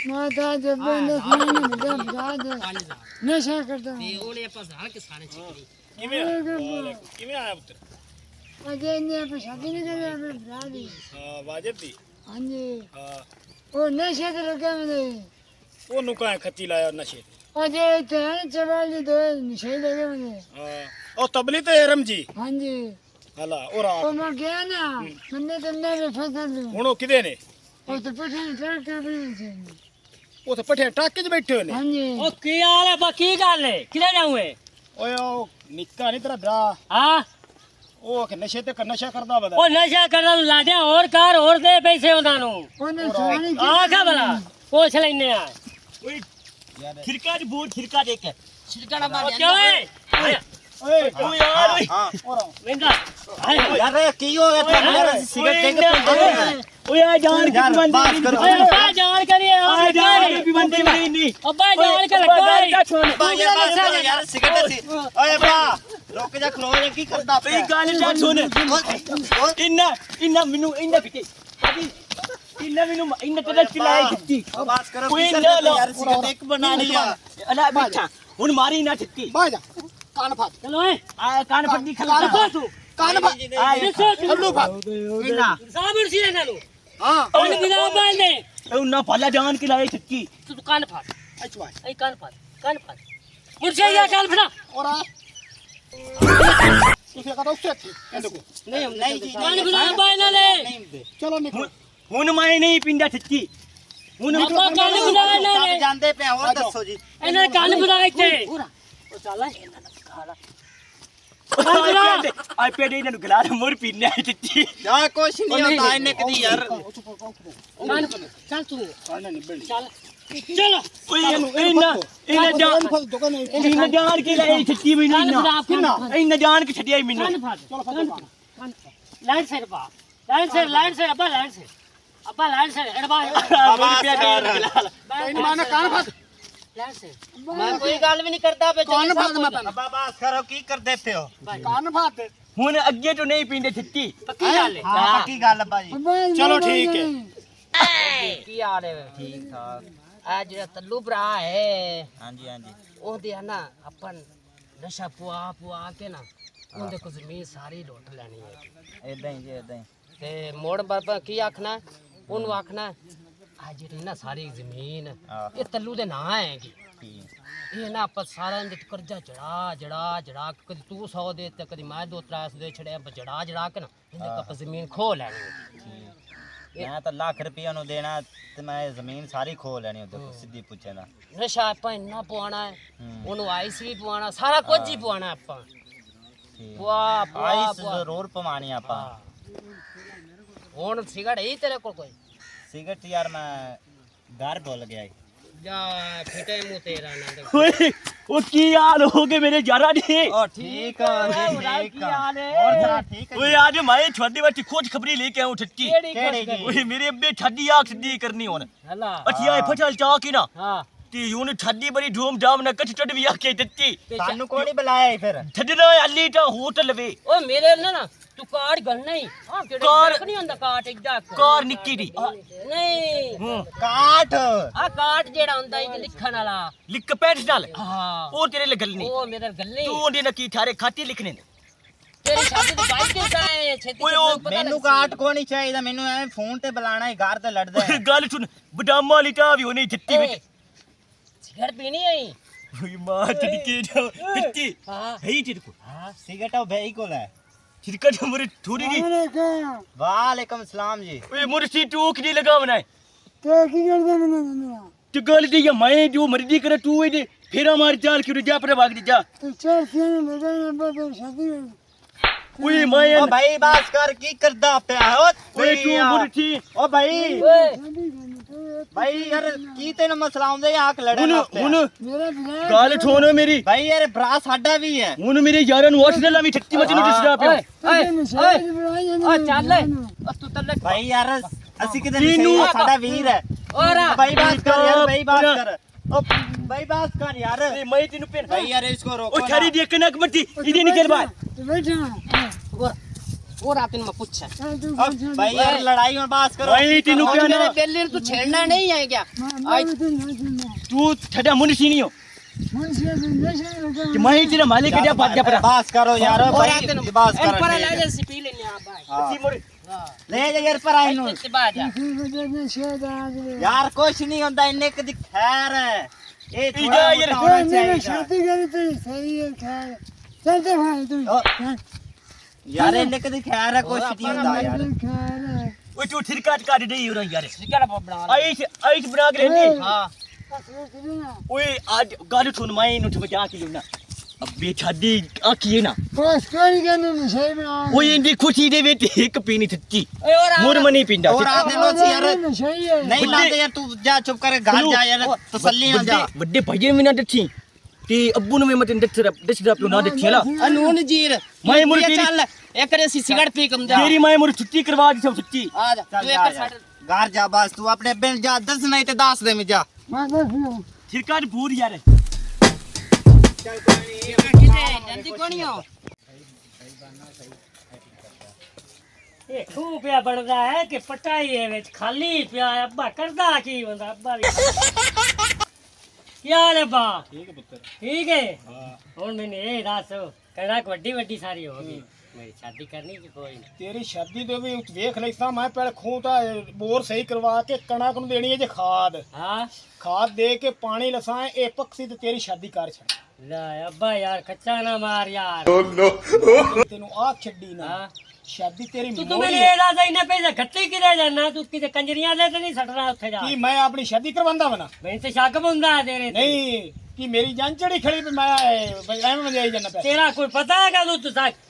माता जब ने खाने में जब रात नशा करता ਤੇ ਉਹਨੇ ਆਪਾਂ ਜ਼ਾਲ ਕੇ ਸਾਣੇ ਚਿਕਰੀ ਕਿਵੇਂ ਆਇਆ ਪੁੱਤਰ अजय ने पे शादी नहीं करे अपने भरा दी ਹਾਂ ਵਾਜਬ ਦੀ हाँ जी ਹਾਂ वो नशे तो लगा मैंने ਉਹਨੂੰ ਕਾਹ ਖੱਤੀ ਲਾਇਆ ਨਸ਼ੇ ਤੇ अजय तो चवाली दो नशे लगे मैंने ਹਾਂ ਉਹ ਤਬਲੀ ਤੇ ਰਮਜੀ हाँ जी ਹਲਾ ਉਹ ਰਾਤ वो मैं गया ना मैंने तो मेरे फसल में ਹੁਣ ਉਹ ਕਿਦੇ ਨੇ वो तो पठान ट्रैक्टर भी नहीं ਉਹ ਤੇ ਪੱਠੇ ਟਰੱਕ 'ਚ ਬੈਠੇ ਹੋਏ ਨੇ हाँ जी ਉਹ ਕੀ ਹਾਲ ਹੈ ਬਾਕੀ ਗੱਲ ਹੈ ਕਿਹਦੇ ਜਾਉਂਏ ਓਏ ਉਹ ਨਿੱਕਾ ਨਹੀਂ ਤੇਰਾ ਭਰਾ ਹਾਂ ਉਹ ਕਿ ਨਸ਼ੇ ਤੇ ਨਸ਼ਾ ਕਰਦਾ ਬਦਾ ਉਹ ਨਸ਼ਾ ਕਰਨ ਲਾਡਿਆ ਹੋਰ ਕਾਰ ਹੋਰ ਦੇ ਪੈਸੇ ਉਹਨਾਂ ਨੂੰ उन्हें सुहानी ਆ ਖਾ ਬਲਾ ਪੁੱਛ ਲੈਨੇ ਆ ਓਏ ਖਿਰਕਾ ਦੀ ਬੂਟ ਖਿਰਕਾ ਦੇ ਕੇ छिड़का ना मार ਕਿਉਂ ਓਏ ਓਏ ਤੂੰ ਯਾਰ ਓਏ ਹਾਂ ਲੈਂਦਾ यार की हो गया था यार सिगरेट लेके ਓਏ ਆ ਜਾਣ ਕੇ ਬੰਦੇ बात करो ਓਏ ਅੱਬਾ ਜਾਣ ਕਰੀ ਆ ਜਾਣ ਕੇ ਬੰਦੇ ਨਹੀਂ ਅੱਬਾ ਜਾਣ ਕੇ ਲੱਗਾ यार बात करो यार सिगरेट सी ओए बा रोक जा खलो जा की करदा पे ਗੱਲ ਤਾਂ ਸੁਣ ਇੰਨਾ ਮੈਨੂੰ ਇੰਨਾ ਕਿਤੇ ਇੰਨਾ ਮੈਨੂੰ ਇੰਨਾ ਤੇ ਚਲਾਈ ਦਿੱਤੀ बात करो कोई की ना करदा लो। यार सिगरेट एक बनानी यार ਅਲਾ ਬਿਠਾ ਹੁਣ ਮਾਰੀ ਨਾ ਠੱਕੀ ਬਾਜ ਜਾ ਕਾਨ ਫਾਟ ਚਲੋ ਏ ਆ ਕਾਨ ਫੱਡੀ ਖਲਾ ਤੂੰ ਕਾਨ ਫਾਟ ਦੱਸੋ ਤੂੰ ਅੱਲੂ ਫਾਟ इना ਸਾਬਰ ਸੀ ਇਹਨਾਂ ਨੂੰ ਹਾਂ ਉਹਨ ਬਿਨਾ ਬਾਲਦੇ ਉਹਨਾਂ ਫੱਲਾ ਜਾਣ ਕੇ ਲਾਏ ਠੱਕੀ ਤੂੰ ਕਾਨ ਫਾੜ ਅੱਛਾ ਐ ਕਾਨ ਫਾੜ ਮੁਰਸ਼ੇ ਯਾ ਕਾਨ ਫੜਾ ਔਰ ਆ ਤੁਸੀਂ ਕਹਤਾ ਉਸੇ ਥੀ ਇਹਦੇ ਕੋ नहीं नहीं जी ਕਾਨ ਫੜਾ ਬਾਇਨਾ ਲੈ नहीं दे ਚਲੋ ਨਿਕਲ ਹੁਣ ਮੈਂ ਨਹੀਂ ਪਿੰਡਾ ਠੱਕੀ ਹੁਣ ਆਪਾਂ ਕਾਨ ਫੜਾ ਨਾ सब ਲੈ जानते पे और दसो जी ਇਹਨਾਂ ਕਾਨ ਫੜਾ ਇੱਥੇ ਉਹ ਚੱਲ ਆ ਪੇੜ ਇਹਨਾਂ ਨੂੰ ਗਲਾ ਮੁਰ ਪੀਣਾ ਠੱਕੀ जा कुछ नहीं होता इन्ने कदी यार ਕਾਨ ਚੱਲ ਤੂੰ ਕਾਨ ਨਿਬੜ ਚੱਲ ਚਲ ਓਏ ਇਹਨਾਂ ਜਾਣ ਦੁਕਾਨ ਇਹਨਾਂ ਜਾਣ ਕੇ ਲੈ ਠੱਕੀ ਮੈਨੂੰ ਇਹਨਾਂ ਜਾਣ ਕੇ ਛੱਡਿਆ ਮੈਨੂੰ ਲਾਈਨ ਸਿਰ ਪਾ ਲਾਈਨ ਸਿਰ ਅੱਬਾ ਲਾਈਨ ਸਿਰ ਐਡਵਾ ਮਾਨਾ ਕਾਨ ਫਾਟ ਲਾਈਨ ਸਿਰ मैं कोई गल भी नहीं करदा पे कान फाड़ मैं अब बात करो की करदे पे हो ਕਾਨ ਫਾਟ ਹੁਣ ਅੱਗੇ ਤੋਂ ਨਹੀਂ ਪੀਂਦੇ ਠੱਕੀ ਪੱਕੀ ਗੱਲ हां पक्की गल बाजी ਚਲੋ ਠੀਕ ਹੈ की आ रहे ठीक ठाक ਆ ਜਿਹੜਾ ਤੱਲੂ ਭਰਾ ਹੈ हां जी हां जी ਉਹਦੇ ਆ ਨਾ ਆਪਾਂ ਨਸ਼ਾ ਪੁਆ ਕੇ ਨਾ ਉਹਦੇ ਕੋ ਜ਼ਮੀਨ ਸਾਰੀ ਲੁੱਟ ਲੈਣੀ ਹੈ ਇਦਾਂ ਹੀ ਜੀ ਇਦਾਂ ਹੀ ਤੇ ਮੋੜ ਬਾਬਾ ਕੀ ਆਖਣਾ ਉਹਨੂੰ ਆਖਣਾ ਆ ਜਿਹੜੀ ਨਾ ਸਾਰੀ ਜ਼ਮੀਨ ਇਹ ਤੱਲੂ ਦੇ ਨਾਂ ਹੈਗੀ ਇਹ ਨਾ ਆਪਾਂ ਸਾਰਿਆਂ ਦੇ ਕਰਜ਼ਾ ਜੜਾ ਕਦੀ ਤੂੰ 100 ਦੇ ਤੇ ਕਦੀ ਮੈਂ 2-300 ਦੇ ਛੜਿਆ ਜੜਾ ਕੇ ਨਾ ਇਹਦੇ ਕੱਪ ਜ਼ਮੀਨ ਖੋ ਲੈਣੀ ਮੈਂ ਤਾਂ ਲੱਖ ਰੁਪਈਆ ਨੂੰ ਦੇਣਾ ਤੇ ਮੈਂ ਜ਼ਮੀਨ ਸਾਰੀ ਖੋ ਲੈਣੀ ਉਹਦੇ ਕੋਲ ਸਿੱਧੀ ਪੁੱਛੇ ਦਾ ਨਸ਼ਾ ਆਪਾਂ ਇੰਨਾ ਪਵਾਣਾ ਹੈ ਉਹਨੂੰ ਆਈਸ ਵੀ ਪਵਾਣਾ ਸਾਰਾ ਕੁਝ ਹੀ ਪਵਾਣਾ ਆਪਾਂ ਪੁਆ ਆਈਸ ਜ਼ਰੂਰ ਪਵਾਣੀ ਆਪਾਂ ਹੁਣ ਸਿਗਰਟ ਹੀ ਤੇਰੇ ਕੋਲ ਕੋਈ ਸਿਗਰਟ ਯਾਰ ਮੈਂ ਘਰ ਭੁੱਲ ਗਿਆ ਜਾ ਫਿਟੇ ਮੂੰਹ ਤੇਰਾ ਨਾ ਓਏ ਉਹ ਕੀ ਹਾਲ ਹੋ ਗਏ ਮੇਰੇ ਯਾਰਾਂ ਦੇ ਓ ਠੀਕ ਆ ਜੀ ਠੀਕ ਆ ਹਾਲ ਹੈ? ਹੋਰ ਜਰਾ ਠੀਕ ਆ ਓਏ ਅੱਜ ਮੈਂ ਛੱਡੀ ਵਾਟੀ ਖੋਜ ਖਬਰੀ ਲੈ ਕੇ ਆਉਂ ਠੱਕੀ ਕਿਹੜੀ ਜੀ ਓਏ ਮੇਰੇ ਅੱਬੇ ਛੱਡੀ ਆਖ ਸਿੱਧੀ ਕਰਨੀ ਹੁਣ ਹਲਾ ਅੱਛੀ ਆਏ ਫਟਲ ਚਾ ਕੇ ਨਾ ਹਾਂ ਤੇ ਉਹਨੇ ਛੱਡੀ ਬੜੀ ਧੂਮ ਧਾਮ ਨਾਲ ਕੱਟ ਟੱਡ ਵੀ ਆਖੇ ਦਿੱਤੀ ਸਾਨੂੰ ਕੋਈ ਨਹੀਂ ਬੁਲਾਇਆ ਈ ਫਿਰ ਛੱਡਣਾ ਅੱਲੀ ਤਾਂ ਹੋਟਲ ਵੇ ਓ ਮੇਰੇ ਨਾ ਤੂੰ ਕਾਰਡ ਗੱਲ ਨਹੀਂ ਆ ਕਾਰਡ- ਕਿਹੜਾ ਨਹੀਂ ਹੁੰਦਾ ਕਾਰਡ ਇੱਡਾ ਕਾਰ ਨਿੱਕੀ ਦੀ ਨਹੀਂ ਕਾਠ ਆ ਕਾਰਡ ਜਿਹੜਾ ਹੁੰਦਾ ਇਹ ਲਿਖਣ ਵਾਲਾ ਲਿਖ ਪੈਂਟ ਨਾਲ ਹਾਂ ਉਹ ਤੇਰੇ ਲਈ ਗੱਲ ਨਹੀਂ ਉਹ ਮੇਰੇ ਗੱਲ ਨਹੀਂ ਤੂੰ ਉਹਦੇ ਨਾਲ ਕੀ ਥਾਰੇ ਖਾਤੇ ਲਿਖਣੇ ਨੇ ਤੇਰੀ ਸ਼ਾਦੀ ਦੀ ਬਾਈਕ ਤੇ ਜਾਏ ਛੇਤੀ ਓਏ ਉਹ ਪਤਾ ਮੈਨੂੰ ਲੱਗ ਕਾਠ ਕੋਈ ਨਹੀਂ ਚਾਹੀਦਾ ਮੈਨੂੰ ਐ ਫੋਨ ਤੇ ਬੁਲਾਣਾ ਈ ਘਰ ਤੇ ਲੜਦਾ ਓਏ ਗੱਲ ਸੁਣ ਬਦਾਮਾਂ ਵਾਲੀ ਚਾਹ ਵੀ ਉਹਨੇ ਦਿੱਤੀ ਵਿੱਚ ਸਿਗਰਟ ਪੀਣੀ ਆਈ ਓਏ ਮਾਂ ਤੇਰੀ ਕੀ ਜਾ ਦਿੱਤੀ ਹਾਂ ਹੈ ਤੇਰੇ ਕੋਲ ਹਾਂ ਸਿਗਰਟ ਉਹ ਬਈ ਕੋਲ ਹੈ ਛਿੜਕਾ ਜੋ ਮਰੇ ਥੋੜੀ ਜੀ ਵਾਲੇਕਮ ਸਲਾਮ ਜੀ ਓਏ ਮੁਰਸੀ ਤੂੰ ਕੀ ਲਗਾਵਣਾ तो की करता मैंने मेरा ਤੇ ਗੱਲ ਦੀ ਮੈਂ ਜੋ ਮਰਜ਼ੀ ਕਰੇ ਤੂੰ ਇਹਦੇ ਫੇਰਾ ਮਾਰ ਚਾਲ ਕਿਉਂ ਜਾ ਪਰ ਭਾਗ ਜਾ तो चार सीने मेरे ने शादी ਓਏ ਮੈਂ ਓ ਭਾਈ ਬਾਸ ਕਰ ਕੀ ਕਰਦਾ ਪਿਆ ਓ ਓਏ ਤੂੰ ਮੁਰਸੀ ਓ ਭਾਈ ਓਏ ਭਾਈ ਯਾਰ ਕੀ ਤੈਨੂੰ ਮਸਲਾ ਆਉਂਦਾ ਆਖ ਲੜਨ ਹੁਣ ਲੱਗ ਪਿਆ ਹੁਣ मेरा बिना ਗੱਲ ਛੋਣ ਮੇਰੀ ਭਾਈ ਯਾਰ ਭਰਾ ਸਾਡਾ ਵੀ ਹੈ ਹੁਣ ਮੇਰੇ ਯਾਰਾਂ ਨੂੰ ਵਾਸ਼ ਦੇ ਲਾ ਵੀ ਠੱਤੀ ਮੱਚ ਨੂੰ ਦਿਸਦਾ ਪਿਆ ਓ ਚੱਲ ਓ ਤੂੰ ਤੱਲੇ ਭਾਈ ਯਾਰ ਅਸੀਂ ਕਿਤੇ ਤੈਨੂੰ- ਨਹੀਂ ਸਾਡਾ ਵੀਰ ਹੈ ਓਰਾ भाई बात कर यार भाई बात कर ओ भाई बात कर यार ਏ ਮੈਂ ਤੈਨੂੰ ਫਿਰ भाई यार इसको रोको ਓ ਛਾੜੀ ਦੀ ਇੱਕ ਨਕ ਮੱਟੀ ਇਹਦੀ ਨਿਕਲ ਬਾਹਰ बैठा ਉਹ ਰਾਤ ਨੂੰ ਮੈਂ ਪੁੱਛਿਆ भाई यार लड़ाई में बात करो भाई तेनू क्या मेरे ना बेली तू छेड़ना नहीं है क्या तू छड़ा मुनसी नहीं हो कि मैं तेरा मालिक है, जा भाग जा परा बात करो यार और भाई रात ਨੂੰ बात करो पर ठीक ले है। जा सी पी लेने आ भाई अच्छी मोड़ ले जा यार पर आइनो से बाज यार कुछ नहीं होता इन्ने कदी खैर है ए इजा यार होना चाहिए शादी करी तो सही है खैर चलते भाई तू यार इन्ने कदी खैर है कुछ नहीं होता यार खैर है ओए तू ठिरका काट दे हो यार क्या बना आइस आइस बना के रहनी हां ओए आज गाड़ी सुन मैं नु बचा के ना अब बे छादी आखिए ना बस कोई कहने नहीं सही बना ओए इंदी खुशी दे विच एक पीनी सच्ची और मुरम नहीं पिंदा और आते लो सी यार सही है नहीं लाते यार तू जा चुप कर घर जा यार तसल्ली ना जा ਵੱਡੇ ਭਾਈਏ ਵੀ ਨਾ ਦੱਸੀ ਤੇ ਅੱਬੂ ਨੂੰ ਵੀ ਮੈਂ ਦੱਸਦਾ ਪਿਓ ਨਾ ਦੱਸੀ ਲਾ अनून जीर मैं मुड़ के- चल एक रे सी सिगरेट पी कम जा ਤੇਰੀ ਮਾਂ ਮੁਰ ਛੁੱਟੀ ਕਰਵਾ ਦੀ ਸਭ ਸੱਚੀ आ जा चल तू जा एक यार। घर जा बस तू अपने बिल जा 10 नहीं तो 10 दे में जा मैं बस लो ठिरका भूर यार जल्दी कोनी हो ਇਹ ਖੂਹ ਪਿਆ ਬਣਦਾ ਹੈ ਕਿ ਪਟਾਈ ਇਹ ਵਿੱਚ ਖਾਲੀ ਪਿਆ ਹੈ। ਅੱਬਾ ਕਰਦਾ ਕੀ ਹੁੰਦਾ ਅੱਬਾ ਵੀ ਕੀ ਹਾਲ ਹੈ ਬਾ ਠੀਕ ਹੈ ਪੁੱਤਰ ਠੀਕ ਹੈ ਹੁਣ ਮੈਨੂੰ ਇਹ ਦੱਸ ਕਣਕ ਵੱਡੀ ਵੱਡੀ ਸਾਰੀ ਹੋ ਗਈ ਮੇਰੀ ਸ਼ਾਦੀ ਕਰਨੀ ਕਿ ਕੋਈ ਨਹੀਂ ਤੇਰੀ ਸ਼ਾਦੀ ਦੇ ਵੀ ਵੇਖ ਲੈਸਾਂ ਮੈਂ ਪਹਿਲੇ ਖੂਹ ਤਾਂ ਬੋਰ ਸਹੀ ਕਰਵਾ ਕੇ ਕਣਕ ਨੂੰ ਦੇਣੀ ਹੈ ਜੇ ਖਾਦ ਹਾਂ ਖਾਦ ਦੇ ਕੇ ਪਾਣੀ ਲਸਾਂ ਇਹ ਪੱਕਸੀ ਤੇ ਤੇਰੀ ਸ਼ਾਦੀ ਕਰ ਛੱਡ ਲੈ ਅੱਬਾ ਯਾਰ ਖੱਚਾ ਨਾ ਮਾਰ ਯਾਰ ਤੈਨੂੰ ਆਖ ਛੱਡੀ ਨਾ ਹਾਂ ਸ਼ਾਦੀ ਤੇਰੀ ਤੂੰ ਮੋੜੀ ਮੈਨੂੰ ਇਹ ਦੱਸ ਇੰਨੇ ਪੈਸੇ ਖੱਤੀ ਕਿਦੇ ਜਾਣਾ ਤੂੰ ਕਿਤੇ ਕੰਜਰੀਆਂ ਦੇ ਤੇ ਨਹੀਂ ਸੱਟਣਾ ਉੱਥੇ ਜਾ ਕੀ ਮੈਂ ਆਪਣੀ ਸ਼ਾਦੀ ਕਰਵਾਉਂਦਾ ਵਨਾ ਮੈਨੂੰ ਤੇ ਸ਼ੱਕ ਹੁੰਦਾ ਤੇਰੇ ਤੇ ਨਹੀਂ ਕਿ ਮੇਰੀ ਜਾਨ ਚੜੀ ਖੜੀ ਵੀ ਮੈਂ ਐਵੇਂ ਮਜਾਈ ਜਾਂਦਾ ਪਿਆ ਤੇਰਾ ਕੋਈ ਪਤਾ ਹੈਗਾ ਤੂੰ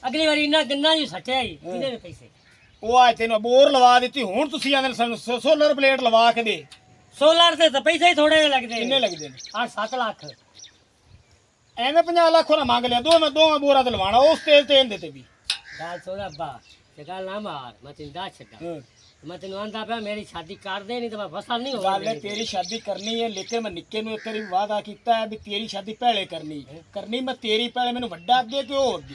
ਅਗਲੀ ਵਾਰੀ ਇੰਨਾ ਗੰਨਾ ਜੀ ਸੱਟਿਆ ਹੀ ਕਿਹਦੇ ਨੇ ਪੈਸੇ ਉਹ ਆ ਤੈਨੂੰ ਬੋਰ ਲਵਾ ਦਿੱਤੀ ਹੁਣ ਤੁਸੀਂ ਆਂਦੇ ਸਾਨੂੰ ਸੋਲਰ ਪਲੇਟ ਲਵਾ ਕੇ ਦੇ ਸੋਲਰ ਤੇ ਤਾਂ ਪੈਸੇ ਹੀ ਥੋੜੇ ਲੱਗਦੇ ਕਿੰਨੇ ਲੱਗਦੇ ਨੇ 8-7 ਲੱਖ ਐਵੇਂ 50 ਲੱਖ ਉਹਨਾਂ ਮੰਗ ਲਿਆ ਦੋਵਾਂ ਬੋਰਾ ਤੇ ਲਵਾਣਾ ਉਸ ਤੇਲ ਦੇ ਤੇ ਵੀ ਗੱਲ ਸੁਣ ਅੱਬਾ ਤੇ ਗੱਲ ਨਾ ਮਾਰ ਮੈਂ ਤੈਨੂੰ ਦੱਸ ਛੱਡਾਂ ਹਾਂ। ਮੈਂ ਤੈਨੂੰ ਆਂਦਾ ਪਿਆ ਮੇਰੀ ਸ਼ਾਦੀ ਕਰ ਦੇ ਨਹੀਂ ਤੇ ਮੈਂ ਫਸਲ ਨਹੀਂ ਗੱਲ ਹੈ ਹੋਣੀ ਤੇਰੀ ਸ਼ਾਦੀ ਕਰਨੀ ਹੈ ਲੇਕਿਨ ਮੈਂ ਨਿੱਕੇ ਨੂੰ ਇੱਕ ਵਾਰੀ ਵਾਅਦਾ ਕੀਤਾ ਹੈ ਵੀ ਤੇਰੀ ਸ਼ਾਦੀ ਪਹਿਲੇ ਕਰਨੀ ਮੈਂ ਤੇਰੀ ਪਹਿਲੇ ਮੈਨੂੰ ਵੱਡਾ ਅੱਗੇ ਕਿ ਉਹ ਅੱਗੇ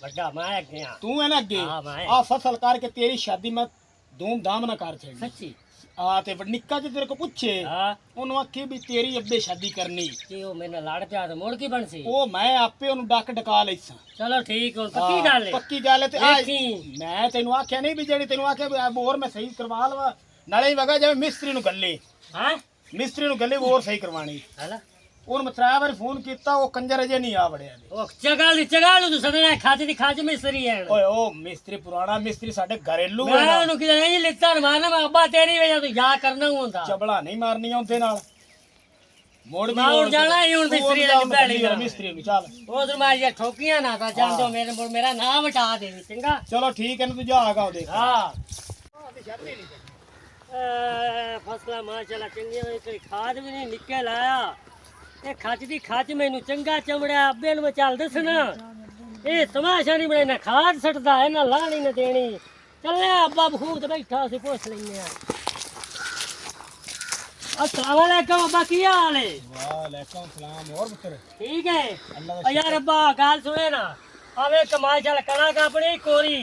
ਵੱਡਾ ਮੈਂ ਅੱਗੇ ਆ ਤੂੰ ਹੈ ਨਾ ਅੱਗੇ ਹਾਂ, ਮੈਂ। ਆ ਫਸਲ ਕਰਕੇ ਤੇਰੀ ਸ਼ਾਦੀ ਮੈਂ ਧੂਮ ਧਾਮ ਨਾਲ ਕਰ ਛੱਡਣੀ ਸੱਚੀ ਆ ਤੇ ਨਿੱਕਾ ਜੇ ਤੇਰੇ ਕੋ ਪੁੱਛੇ ਹਾਂ ਉਹਨੂੰ ਆਖੀ ਵੀ ਤੇਰੀ ਅੱਬੇ ਸ਼ਾਦੀ ਕਰਨੀ ਕਿ ਉਹ ਮੇਰੇ ਨਾਲ ਲੜ ਪਿਆ ਤੇ ਮੁੜ ਕੀ ਬਣ ਸੀ ਉਹ ਮੈਂ ਆਪੇ ਉਹਨੂੰ ਡਕਾ ਲੈਸਾਂ ਚਲੋ ਠੀਕ ਹੁਣ ਪੱਕੀ ਗੱਲ ਹੈ ਪੱਕੀ ਗੱਲ ਹੈ ਤੇ ਆ ਵੇਖੀ। ਮੈਂ ਤੈਨੂੰ ਆਖਿਆ ਨਹੀਂ ਵੀ ਜਿਹੜੀ ਤੈਨੂੰ ਆਖਿਆ ਵੀ ਬੋਰ ਮੈਂ ਸਹੀ ਕਰਵਾ ਲਵਾਂ ਨਾਲੇ ਹੀ ਵਗਾ ਜਿਵੇਂ ਮਿਸਤਰੀ ਨੂੰ ਗੱਲੇ ਹਾਂ ਮਿਸਤਰੀ ਨੂੰ ਗੱਲੇ ਬੋਰ ਸਹੀ ਕਰਵਾਣੀ ਹਲਾ ਉਹਨੂੰ ਮੈਂ 3 ਵਾਰ ਫੋਨ ਕੀਤਾ ਉਹ ਕੰਜਰ ਅਜੇ ਨਹੀਂ ਆ ਵੜਿਆ ਉਹ ਚਗਾਲ ਤੂੰ ਸਦਣਾ ਖਾਜ ਦੀ ਖਾਜ ਮਿਸਰੀ ਹੈ ਓਏ ਉਹ ਮਿਸਤਰੀ ਪੁਰਾਣਾ ਮਿਸਤਰੀ ਸਾਡੇ ਘਰੇਲੂ ਹੈ ਮੈਂ ਨਾ। ਉਹਨੂੰ ਕਿਹਾ ਨਹੀਂ ਲਿੱਤਾ ਮਾਰਨਾ ਮੈਂ ਅੱਬਾ ਤੇਰੀ ਵਜ੍ਹਾ ਤੋਂ ਯਾ ਕਰਨਾ ਹੁੰਦਾ ਚਬਲਾ ਨਹੀਂ ਮਾਰਨੀਆਂ ਉਹਦੇ ਨਾਲ ਮੋੜ ਮੈਂ ਹੁਣ ਜਾਣਾ ਹੀ ਹੁਣ ਮਿਸਤਰੀ ਵਾਲੀ ਭੈੜੀ ਨਾਲ। ਮਿਸਤਰੀ ਨੂੰ ਚੱਲ ਉਧਰ ਮੈਂ ਇਹ ਠੋਕੀਆਂ ਨਾ ਤਾਂ ਜਾਂਦੋ ਮੇਰਾ ਨਾਮ ਹਟਾ ਦੇਵੀ ਚੰਗਾ ਚਲੋ ਠੀਕ ਹੈ ਨਾ ਤੂੰ ਜਾ ਆਗਾ ਉਹਦੇ ਹਾਂ ਫਸਲਾ ਮਾਸ਼ਾਅੱਲਾ ਚੰਗੀਆਂ ਹੋਈ ਕੋਈ ਖਾਦ ਵੀ ਨਹੀਂ ਨਿੱਕੇ ਲਾਇਆ ਇਹ ਖੱਚ ਦੀ ਖੱਚ ਮੈਨੂੰ ਚੰਗਾ ਚਮੜਿਆ ਅੱਬੇ ਨੂੰ ਮੈਂ ਚੱਲ ਦੱਸਣਾ ਇਹ ਤਮਾਸ਼ਾ ਨਹੀਂ ਬਣਾਇਆ ਨਾ ਖਾਦ ਸੱਟਦਾ ਹੈ ਨਾ ਲਾਣੀ ਨਾ ਦੇਣੀ ਚੱਲਿਆ ਅੱਬਾ ਬਖੂਤ ਬੈਠਾ ਸੀ ਪੁੱਛ ਲੈਨੇ ਆ अस्सलाम वालेकुम अब्बा की हाल है ਵਾਲੇਕੁਮ ਸਲਾਮ ਹੋਰ ਪੁੱਤਰ ठीक है ओ यार अब्बा गाल सुने ना आवे कमाल चल कणक अपनी कोरी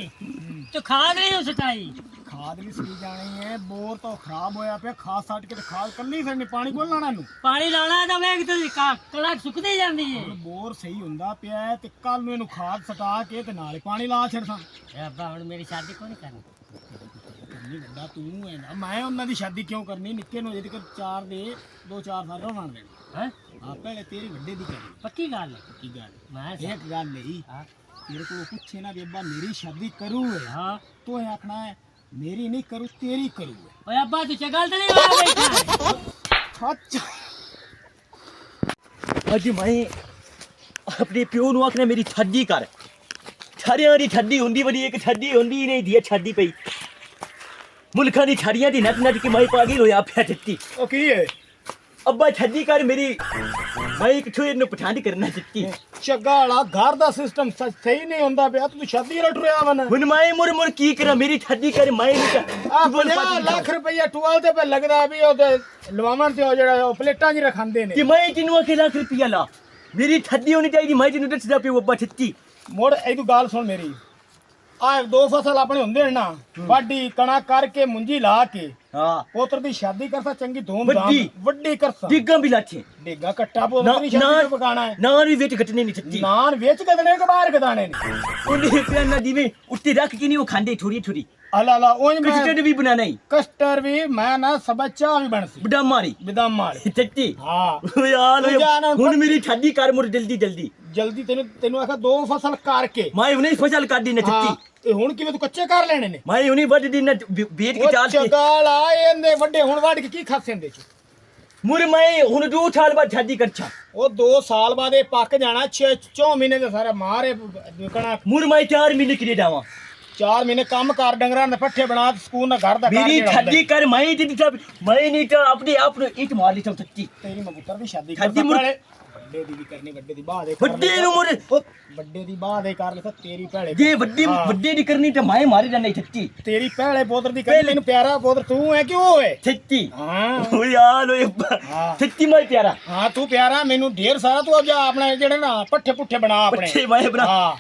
तू खाद नहीं सटाई ਖਾਦ ਵੀ ਸਹੀ ਜਾਣੀ ਹੈ ਬੋਰ ਤਾਂ ਖਰਾਬ ਹੋਇਆ ਪਿਆ ਖਾਦ ਸੱਟ ਕੇ ਤੇ ਖਾਦ ਕੱਲੀ ਸੜਨੀ ਪਾਣੀ ਕੋਲ ਲਾਣਾ ਨੂੰ पानी लाना तो वेख तू कणक सुकदी जांदी है ਹੁਣ ਬੋਰ ਸਹੀ ਹੁੰਦਾ ਪਿਆ ਹੈ ਤੇ ਕੱਲ ਨੂੰ ਇਹਨੂੰ ਖਾਦ ਸਟਾ ਕੇ ਤੇ ਨਾਲੇ ਪਾਣੀ ਲਾ ਛੱਡਸਾਂ ए अब्बा हुन मेरी शादी को नहीं करनी ਕਰਨੀ ਵੱਡਾ ਤੂੰ ਹੈ ਨਾ ਮੈਂ ਉਹਨਾਂ ਦੀ ਸ਼ਾਦੀ ਕਿਉਂ ਕਰਨੀ ਨਿੱਕੇ ਨੂੰ ਜਿਹਦੇ ਕੋਲ 4 ਦੇ 2-4 ਸਾਲ ਰਹਿਣ ਦੇਣੇ हैं ਆ ਪਹਿਲੇ ਤੇਰੀ ਵੱਡੇ ਦੀ ਕਰਨੀ पक्की गल है ਕੀ ਗੱਲ मैं ਇੱਕ ਗੱਲ ਨਹੀਂ हाँ ਤੇਰੇ ਕੋਲ ਪੁੱਛੇ ਨਾ ਵੀ ਅੱਬਾ ਮੇਰੀ ਸ਼ਾਦੀ ਕਰੂ ਹੈ हाँ ਤੂੰ ਇਹ ਆਖਣਾ ਹੈ ਮੇਰੀ ਨਹੀਂ ਕਰੂ ਤੇਰੀ ਕਰੂ ओए अब्बा तू चगल तो नहीं मार बैठा ਹੈ ਅੱਛਾ ਅੱਜ ਮੈਂ ਆਪਣੇ ਪਿਓ ਨੂੰ ਆਖਣਾ ਮੇਰੀ ਛੱਡੀ ਕਰ ਛਾਰਿਆਂ ਦੀ ਛੱਡੀ ਹੁੰਦੀ ਬੜੀ ਇੱਕ ਛੱਡੀ ਹੁੰਦੀ ਨਹੀਂ ਦੀ ਛੱਡੀ ਪਈ ਮੁਲਕਾਂ ਦੀ ਛੜੀਆਂ ਦੀ ਨੱਚ ਨੱਚ ਕੇ ਮੈਂ ਪਾਗਲ ਹੋਇਆ ਪਿਆ ਦਿੱਤੀ ਉਹ ਕੀ ਹੈ ਅੱਬਾ ਛੱਡੀ ਕਰ ਮੇਰੀ ਮੈਂ ਕਿਥੋਂ ਇਹਨੂੰ ਪਛਾਣ ਕਰਨਾ ਦਿੱਤੀ ਚੱਗਾ ਵਾਲਾ ਘਰ ਦਾ ਸਿਸਟਮ ਸਹੀ ਨਹੀਂ ਹੁੰਦਾ ਪਿਆ ਤੂੰ ਸ਼ਾਦੀ ਰਟ ਰਿਹਾ ਵਨ ਹੁਣ ਮੈਂ ਮੁਰ ਕੀ ਕਰਾਂ ਮੇਰੀ ਛੱਡੀ ਕਰ ਮੈਂ ਨਹੀਂ ਆ 50 ਲੱਖ ਰੁਪਈਆ ਟੂਲ ਤੇ ਪੇ ਲੱਗਦਾ ਵੀ ਉਹ ਤੇ ਲਵਾਵਣ ਤੇ ਉਹ ਜਿਹੜਾ ਉਹ ਪਲੇਟਾਂ ਜੀ ਰਖਾਂਦੇ ਨੇ ਕਿ ਮੈਂ ਤੈਨੂੰ ਆਖੇ ਲੱਖ ਰੁਪਈਆ ਲਾ ਮੇਰੀ ਛੱਡੀ ਹੋਣੀ ਚਾਹੀਦੀ ਮੈਂ ਤੈਨੂੰ ਦੱਸਦਾ ਪਿਓ ਅੱਬਾ ਛੱਤੀ ਮੋੜ ਇਹ ਤੂੰ ਗੱਲ ਸੁਣ ਮੇਰੀ ਆ ਦੋ ਫਸਲ ਆਪਣੇ ਹੁੰਦੇ ਨੇ ਨਾ ਵਾਢੀ ਕਣਾ ਕਰਕੇ ਮੁੰਜੀ ਲਾ ਕੇ ਹਾਂ ਪੋਤਰ ਦੀ ਸ਼ਾਦੀ ਕਰਦਾ ਚੰਗੀ ਧੂਮ ਵੱਡੀ। ਵੱਡੀ ਕਰਦਾ ਡਿੱਗਾਂ ਵੀ ਲਾਛੇ ਡੇਗਾ ਕੱਟਾ ਪੋਤਰ ਦੀ ਸ਼ਾਦੀ ਤੇ ਪਕਾਣਾ ਹੈ ਨਾ ਵੀ ਵਿੱਚ ਘਟਨੇ ਨਹੀਂ ਸੱਚੀ ਨਾਨ ਵੇਚ ਕਦਣੇ ਕੇ ਬਾਹਰ ਕਦਾਣੇ ਨੇ ਉਹਨੇ ਪਿਆਨਾ ਜਿਵੇਂ ਉੱਤੇ ਰੱਖ ਕੇ ਨਹੀਂ ਉਹ ਖਾਂਦੇ ਥੋੜੀ ਥੋੜੀ ਅਲਾ ਲਾ ਉਹ ਮੈਂ ਕਸਟਰਡ ਵੀ ਬਣਾਣਾ ਹੀ ਕਸਟਰ ਵੀ ਮੈਂ ਨਾ ਸਭ ਚਾਹ ਵੀ ਬਣ ਸੀ ਬੜਾ ਮਾਰੀ ਬਦਾਮ ਵਾਲੀ ਸੱਚੀ ਹਾਂ ਯਾਰ ਤੂੰ ਜਾ ਨਾ ਹੁਣ ਮੇਰੀ ਠੱਡੀ ਕਰ ਮੁਰ ਜਲਦੀ ਜਲਦੀ ਜਲਦੀ ਤੈਨੂੰ ਆਖਾ ਦੋ ਫਸਲ ਕਰਕੇ ਮੈਂ ਉਹਨੇ ਫਸਲ ਕੱਢੀ ਨਾ ਹਾਂ ਸੱਚੀ ਤੇ ਹੁਣ ਕਿਵੇਂ ਤੂੰ ਕੱਚੇ ਕਰ ਲੈਣੇ ਨੇ ਮੈਂ ਉਹਨੇ ਵੱਢ ਦੀ ਨਾ ਵੇਚ ਕੇ ਚਾਲ ਕੇ ਚਗਾਲ ਆ ਇਹਨੇ ਵੱਡੇ ਹੁਣ ਵੱਢ ਕੇ ਕੀ ਖਾਸੇ ਦੇ ਚ ਮੁਰ ਮੈਂ ਹੁਣ 2 ਸਾਲ ਬਾਅਦ ਠੱਡੀ ਕਰਛਾ ਉਹ 2 ਸਾਲ ਬਾਅਦ ਇਹ ਪੱਕ ਜਾਣਾ 6 ਮਹੀਨੇ ਦੇ ਸਾਰਾ ਮਾਰੇ ਕਣਾ ਮੁਰ ਮੈਂ 4 ਮਹੀਨੇ ਕਿਰੇ ਜਾਵਾਂ 4 ਮਹੀਨੇ ਕੰਮ ਕਰ ਡੰਗਰਾਂ ਦੇ ਪੱਠੇ ਬਣਾ ਤੇ ਸਕੂਨ ਦਾ ਘਰ ਦਾ ਕਰ ਮੇਰੀ ਜਿਹੜਾ ਹੁੰਦਾ ਠੱਡੀ ਕਰ ਮੈਂ ਜਿੱਦੀ ਸਭ ਮੈਂ ਨਹੀਂ ਤਾਂ ਆਪਣੇ ਆਪ ਨੂੰ ਇੱਟ ਮਾਰ ਲਈ ਸੱਚੀ ਤੇਰੀ ਮਬੂਤਰ ਦੀ ਸ਼ਾਦੀ ਠੱਡੀ ਕਰ ਮੁੜ- ਵਾਲੇ ਵੱਡੇ ਦੀ ਵੀ ਕਰਨੀ ਵੱਡੇ ਦੀ ਬਾਹ ਦੇ ਕਰ ਵੱਡੇ ਲੈ। ਨੂੰ ਮੁਰ ਉਹ ਵੱਡੇ ਦੀ ਬਾਹ ਦੇ ਕਰ ਲੈ ਤੇਰੀ ਭੈੜੇ ਜੇ ਵੱਡੀ ਹਾਂ। ਵੱਡੇ ਦੀ ਕਰਨੀ ਤਾਂ ਮੈਂ ਮਾਰੀ ਜਾਣਾ ਸੱਚੀ ਤੇਰੀ ਭੈੜੇ ਪੋਤਰ ਦੀ ਕਰਨੀ ਮੈਨੂੰ ਪਿਆਰਾ ਪੋਤਰ ਤੂੰ ਹੈ ਕਿ ਉਹ ਹੈ ਸੱਚੀ ਹਾਂ ਓ ਯਾਰ ਓਏ ਹਾਂ। ਸੱਚੀ ਮੈਂ ਪਿਆਰਾ ਹਾਂ ਤੂੰ ਪਿਆਰਾ ਮੈਨੂੰ ਢੇਰ ਸਾਰਾ ਤੂੰ ਜਾ ਆਪਣੇ ਜਿਹੜੇ ਨਾ ਪੱਠੇ ਪੁੱਠੇ ਬਣਾ ਆਪਣੇ ਪੱਠੇ ਮੈਂ ਬਣਾ ਹਾਂ